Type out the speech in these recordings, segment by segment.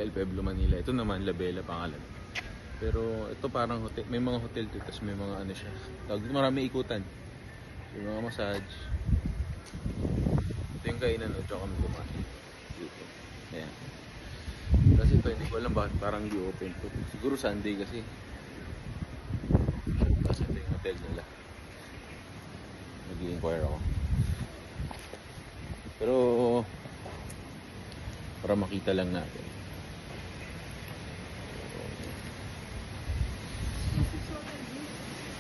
El Pueblo, Manila. Ito naman, La Bella pangalan. Pero ito parang hotel, may mga hotel dito, tapos may mga ano siya. Tawag dito, marami ikutan. May mga massage. Ito yung kainan, no? Tsaka kami kumain. Dito. Ayan. Kasi ito, hindi ko alam bakit parang di open to. Siguro Sunday kasi. Kasi ito yung hotel nila. Nag-i-inquire ako. Pero para makita lang natin.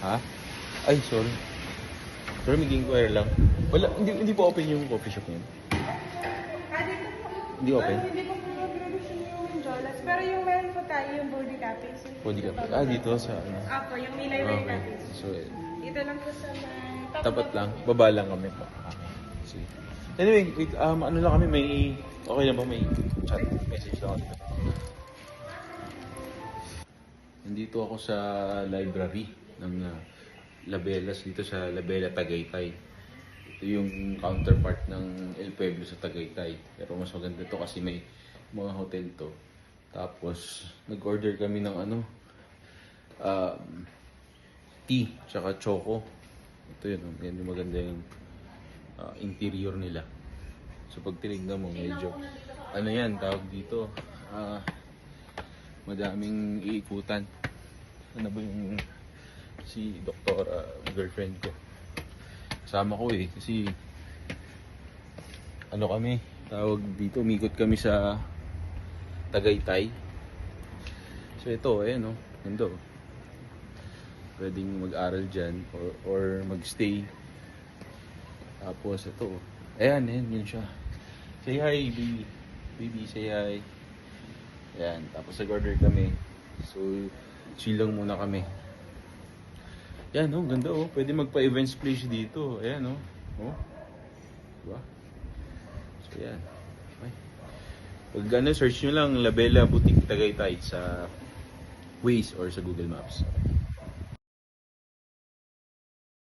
Ha? Ay, sorry. Sorry, mag-inquire lang. Wala, hindi po open yung coffee shop niyo. Hindi open? Hindi po po production yung Menjolas. Pero yung meron po tayo yung body capping. Body cafe. Ah, dito sa ano. Apo, yung may library Okay. capping. So, Dito lang po sa may... tapat lang. Baba lang kami po. Sige. Anyway, wait, ano lang kami, may... Okay na ba? May chat message lang ako dito. Nandito ako sa library ng La Bellas dito sa La Bella, Tagaytay. Ito yung counterpart ng El Pueblo sa Tagaytay. Pero mas maganda to kasi may mga hotel to. Tapos, nag-order kami ng ano, tea, tsaka choco. Ito yun, yan yung maganda yung interior nila. So pag tinignan mo, medyo, ano yan, tawag dito, madaming iikutan. Ano ba yung si doktor, girlfriend ko. Kasama ko eh, kasi ano kami, tawag dito, umikot kami sa Tagaytay. So ito, ayan o, ganda o. Pwedeng mag-aral dyan or mag-stay. Tapos ito, ayan, yun siya. Say hi, baby. Baby, say hi. Ayan, tapos nag-order kami. So, chill lang muna kami. Ayan, oh, ganda oh. Pwede magpa-events place dito. Ayan, oh. Oh. Diba? So, ayan. Ay. Pag ano, search nyo lang La Bella Boutique Tagaytay sa Waze or sa Google Maps.